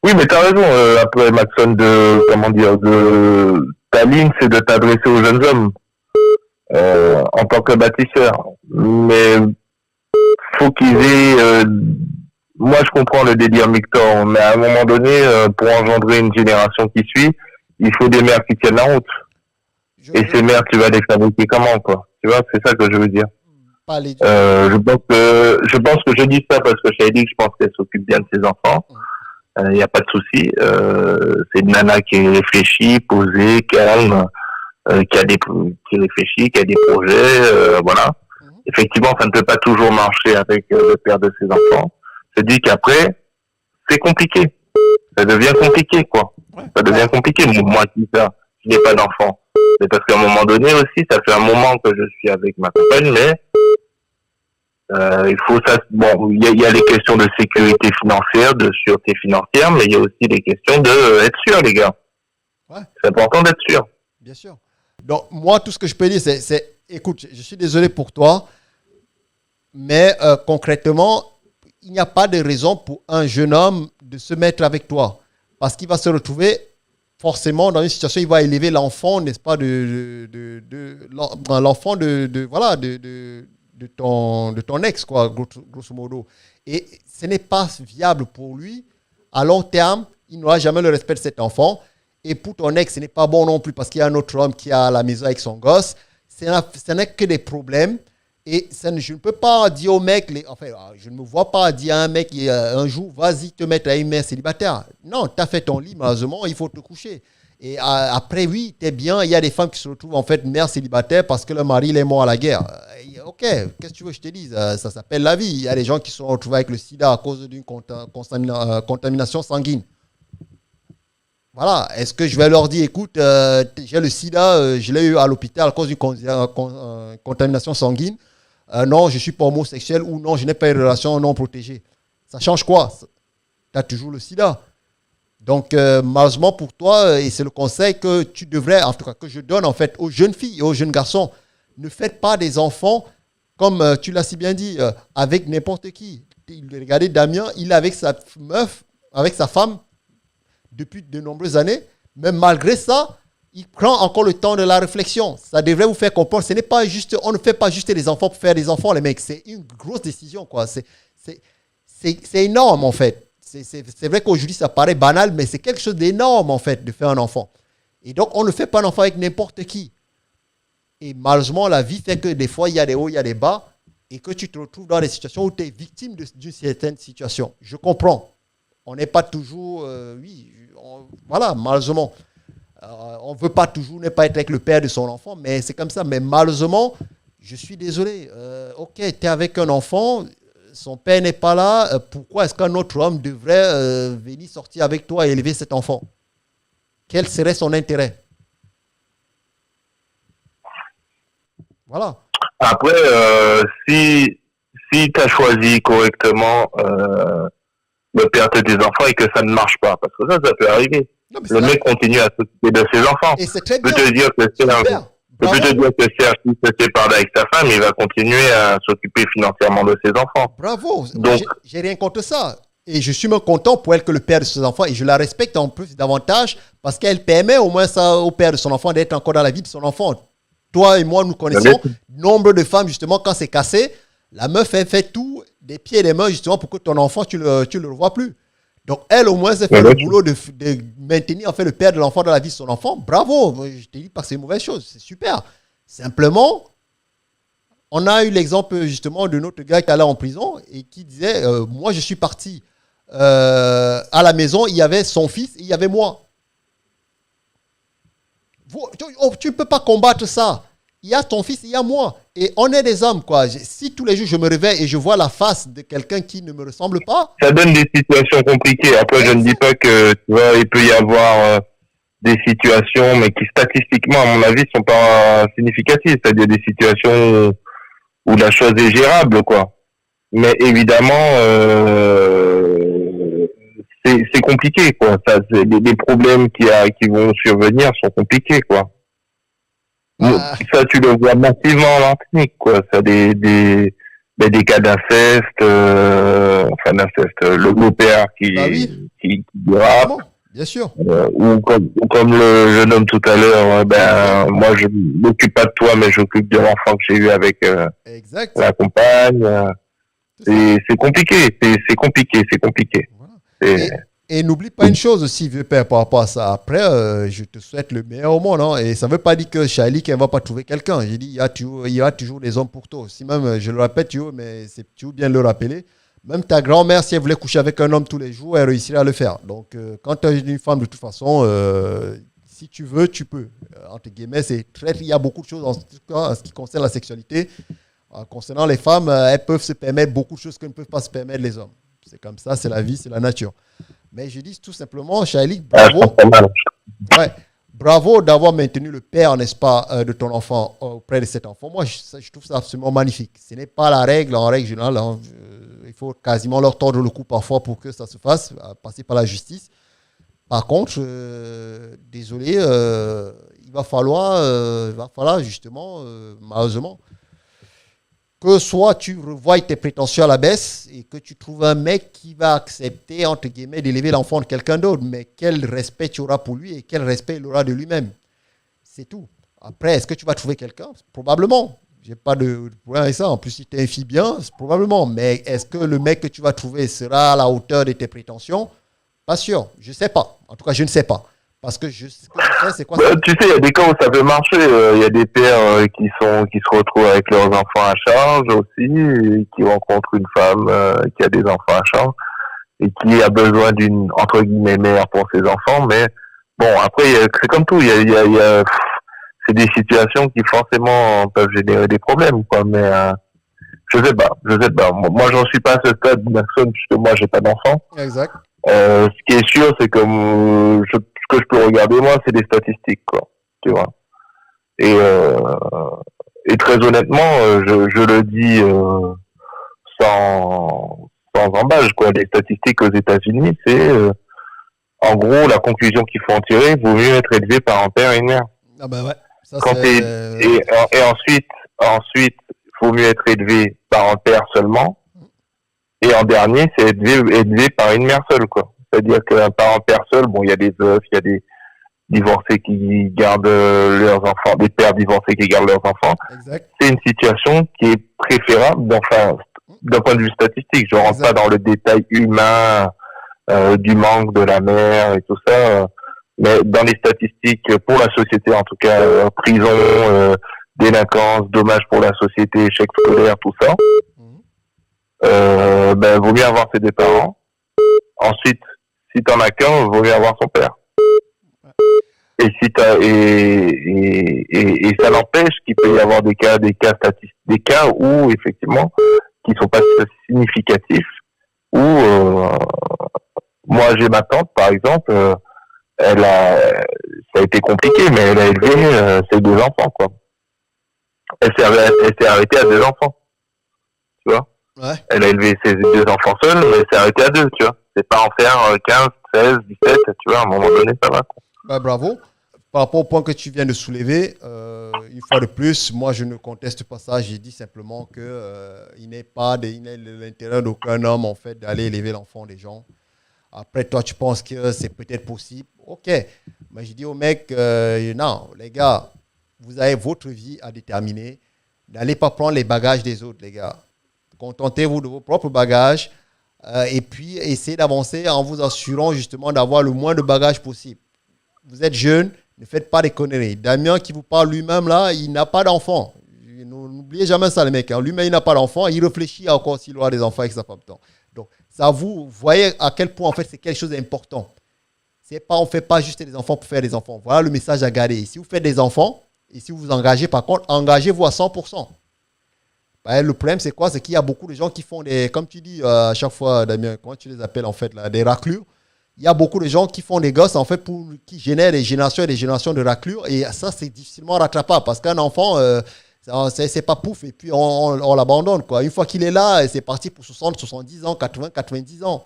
Oui, mais t'as raison, après, Maxon, comment dire, ta ligne, c'est de t'adresser aux jeunes hommes, en tant que bâtisseur. Mais faut qu'ils aient, moi, je comprends le délire Victor, mais à un moment donné, pour engendrer une génération qui suit, il faut des mères qui tiennent la route. Je, Et ces mères, tu vas les fabriquer comment, quoi? Tu vois, c'est ça que je veux dire. pas l'éducation. Je pense que je dis ça parce que dit que je pense qu'elle s'occupe bien de ses enfants. Il n'y a pas de souci. C'est une nana qui est réfléchie, posée, calme, qui réfléchit, qui a des projets, voilà. Effectivement, ça ne peut pas toujours marcher avec le père de ses enfants. Je dis qu'après, c'est compliqué. Ça devient compliqué, quoi. Ça devient compliqué. Moi, qui ça, je n'ai pas d'enfant. C'est parce qu'à un moment donné aussi, ça fait un moment que je suis avec ma compagne, mais il faut ça. Bon, il y a les questions de sécurité financière, de sûreté financière, mais il y a aussi les questions de être sûr, les gars. Ouais. C'est important d'être sûr. Bien sûr. Donc, moi, tout ce que je peux dire, écoute, je suis désolé pour toi, mais concrètement, il n'y a pas de raison pour un jeune homme de se mettre avec toi. Parce qu'il va se retrouver forcément dans une situation, il va élever l'enfant, n'est-ce pas, l'enfant de ton ex, quoi, grosso modo. Et ce n'est pas viable pour lui. À long terme, il n'aura jamais le respect de cet enfant. Et pour ton ex, ce n'est pas bon non plus parce qu'il y a un autre homme qui est à la maison avec son gosse. Ce n'est que des problèmes. Et je ne peux pas dire au mec, je ne me vois pas dire à un mec un jour, vas-y te mettre à une mère célibataire. Non, tu as fait ton lit, malheureusement, il faut te coucher. Et après, oui, tu es bien. Il y a des femmes qui se retrouvent en fait mère célibataire parce que le mari il est mort à la guerre. Ok, qu'est-ce que tu veux que je te dise? Ça s'appelle la vie. Il y a des gens qui se sont retrouvés avec le sida à cause d'une contamination sanguine. Voilà, est-ce que je vais leur dire, écoute, j'ai le sida, je l'ai eu à l'hôpital à cause d'une contamination sanguine. Non, je ne suis pas homosexuel ou non, je n'ai pas une relation non protégée. Ça change quoi? Tu as toujours le sida. Donc, malheureusement pour toi, et c'est le conseil que tu devrais, en tout cas, que je donne en fait aux jeunes filles et aux jeunes garçons, ne faites pas des enfants, comme tu l'as si bien dit, avec n'importe qui. Regardez Damien, il est avec sa meuf, avec sa femme, depuis de nombreuses années, mais malgré ça, il prend encore le temps de la réflexion. Ça devrait vous faire comprendre. Ce n'est pas juste, on ne fait pas juste des enfants pour faire des enfants, les mecs. C'est une grosse décision, quoi. C'est énorme, en fait. C'est vrai qu'aujourd'hui, ça paraît banal, mais c'est quelque chose d'énorme, en fait, de faire un enfant. Et donc, on ne fait pas un enfant avec n'importe qui. Et malheureusement, la vie fait que des fois, il y a des hauts, il y a des bas, et que tu te retrouves dans des situations où tu es victime d'une certaine situation. Je comprends. On n'est pas toujours... voilà, malheureusement. On ne veut pas toujours ne pas être avec le père de son enfant, mais c'est comme ça. Mais malheureusement, je suis désolé. Ok, tu es avec un enfant, son père n'est pas là. Pourquoi est-ce qu'un autre homme devrait venir sortir avec toi et élever cet enfant? Quel serait son intérêt? Voilà. Après, si tu as choisi correctement le père de tes enfants et que ça ne marche pas, parce que ça peut arriver. Non, le mec continue à s'occuper de ses enfants. Et c'est très Je peux bien. te dire que Serge, s'il se sépare avec sa femme, il va continuer à s'occuper financièrement de ses enfants. Bravo. Donc, j'ai rien contre ça. Et je suis même content pour elle que le père de ses enfants, et je la respecte en plus davantage, parce qu'elle permet au moins ça au père de son enfant d'être encore dans la vie de son enfant. Toi et moi, nous connaissons nombre de femmes, justement, quand c'est cassé, la meuf, elle fait tout, des pieds et des mains, justement, pour que ton enfant, tu le revois plus. Donc, elle, au moins, elle fait le boulot de maintenir en fait, le père de l'enfant dans la vie de son enfant. Bravo. Je te dis pas que c'est une mauvaise chose. C'est super. Simplement, on a eu l'exemple, justement, de notre gars qui allait en prison et qui disait, moi, je suis parti à la maison, il y avait son fils et il y avait moi. Tu ne peux pas combattre ça. Il y a ton fils, il y a moi. Et on est des hommes, quoi. Si tous les jours je me réveille et je vois la face de quelqu'un qui ne me ressemble pas... Ça donne des situations compliquées. Après, je ne dis pas que, tu vois, il peut y avoir des situations, mais qui statistiquement, à mon avis, sont pas significatives. C'est-à-dire des situations où la chose est gérable, quoi. Mais évidemment, c'est compliqué, quoi. Ça, les problèmes qui vont survenir sont compliqués, quoi. Ça, tu le vois massivement en Martinique, quoi. Ça, des des cas d'inceste, le beau-père Bah oui, qui dérape, vraiment, bien sûr. ou comme le jeune homme tout à l'heure, Exactement. moi je m'occupe pas de toi, mais j'occupe de l'enfant que j'ai eu avec Exact. la compagne. C'est ça. C'est compliqué, c'est compliqué, c'est compliqué. Voilà. C'est- Et, et n'oublie pas une chose aussi, vieux père, par rapport à ça. Après, je te souhaite le meilleur au monde. Hein, et ça ne veut pas dire que Charlie, elle ne va pas trouver quelqu'un. J'ai dit, il y a toujours des hommes pour toi. Si même, je le répète, mais c'est toujours bien de le rappeler. Même ta grand-mère, si elle voulait coucher avec un homme tous les jours, elle réussirait à le faire. Donc, quand tu as une femme, de toute façon, si tu veux, tu peux. Entre guillemets, il y a beaucoup de choses en ce qui concerne la sexualité. Concernant les femmes, elles peuvent se permettre beaucoup de choses que ne peuvent pas se permettre les hommes. C'est comme ça, c'est la vie, c'est la nature. Mais je dis tout simplement, Shaili, je pense bravo. pas mal. Ouais, bravo d'avoir maintenu le père, n'est-ce pas, de ton enfant auprès de cet enfant. Moi, je trouve ça absolument magnifique. Ce n'est pas la règle, en règle générale. Hein, il faut quasiment leur tordre le cou parfois pour que ça se fasse, passer par la justice. Par contre, désolé, il va falloir justement, malheureusement, que soit tu revoies tes prétentions à la baisse et que tu trouves un mec qui va accepter, entre guillemets, d'élever l'enfant de quelqu'un d'autre. Mais quel respect tu auras pour lui et quel respect il aura de lui-même. C'est tout. Après, est-ce que tu vas trouver quelqu'un? Probablement. J'ai pas de problème avec ça. En plus, si tu es un fille bien, probablement. Mais est-ce que le mec que tu vas trouver sera à la hauteur de tes prétentions? Pas sûr. Je sais pas. En tout cas, je ne sais pas. Parce que ce que je sais, c'est quoi? Tu sais, il y a des cas où ça peut marcher. Il y a des pères qui se retrouvent avec leurs enfants à charge aussi, et qui rencontrent une femme qui a des enfants à charge et qui a besoin d'une entre guillemets mère pour ses enfants. Mais bon, après, c'est comme tout. C'est des situations qui forcément peuvent générer des problèmes, quoi. Mais je sais pas. Moi, j'en suis pas à ce stade, Maxone, puisque moi, j'ai pas d'enfant. Exact. Ce qui est sûr, c'est que ce que je peux regarder, moi, c'est des statistiques, quoi. Tu vois. Et, euh, et très honnêtement, je le dis sans embâche, quoi. Les statistiques aux États-Unis, c'est en gros la conclusion qu'il faut en tirer, vaut mieux être élevé par un père et une mère. Ah ben ouais. Ça, Quand t'es, et ensuite, faut mieux être élevé par un père seulement. Et en dernier, c'est élevé par une mère seule, quoi. C'est-à-dire qu'un parent père seul, bon, il y a des veufs, il y a des divorcés qui gardent leurs enfants, des pères divorcés qui gardent leurs enfants. exact. C'est une situation qui est préférable, enfin, d'un point de vue statistique. Je rentre pas dans le détail humain du manque de la mère et tout ça, mais dans les statistiques pour la société, en tout cas, prison, délinquance, dommages pour la société, échec scolaire, tout ça. Vaut mieux avoir ses deux parents. Ensuite, si t'en as qu'un, vaut mieux avoir son père. Et si t'as, et ça n'empêche qu'il peut y avoir des cas statistiques, des cas où, effectivement, qui sont pas significatifs, où, moi, j'ai ma tante, par exemple, ça a été compliqué, mais elle a élevé, ses deux enfants, quoi. Elle s'est arrêtée à deux enfants. Tu vois? Ouais. Elle a élevé ses deux enfants seuls, mais elle s'est arrêtée à deux, tu vois. C'est pas en faire 15, 16, 17, tu vois, à un moment donné, ça va, quoi. Bah, bravo. Par rapport au point que tu viens de soulever, une fois de plus, moi je ne conteste pas ça. J'ai dit simplement que il n'est l'intérêt d'aucun homme en fait d'aller élever l'enfant des gens. Après, toi, tu penses que c'est peut-être possible. Ok. Mais je dis aux mecs, non, les gars, vous avez votre vie à déterminer. N'allez pas prendre les bagages des autres, les gars. Contentez-vous de vos propres bagages et puis essayez d'avancer en vous assurant justement d'avoir le moins de bagages possible. Vous êtes jeune, ne faites pas des conneries. Damien qui vous parle lui-même là, il n'a pas d'enfant. N'oubliez jamais ça les mecs. Hein. Lui-même il n'a pas d'enfant, il réfléchit encore s'il aura des enfants avec sa femme. Donc ça vous voyez à quel point en fait c'est quelque chose d'important. C'est pas, on ne fait pas juste des enfants pour faire des enfants. Voilà le message à garder. Si vous faites des enfants et si vous vous engagez, par contre, engagez-vous à 100%. Le problème, c'est quoi? C'est qu'il y a beaucoup de gens qui font des, comme tu dis à chaque fois, Damien, comment tu les appelles en fait, là, des raclures. Il y a beaucoup de gens qui font des gosses en fait qui génèrent des générations et des générations de raclures. Et ça, c'est difficilement rattrapable parce qu'un enfant, c'est pas pouf et puis on l'abandonne, quoi. Une fois qu'il est là, c'est parti pour 60, 70 ans, 80, 90 ans.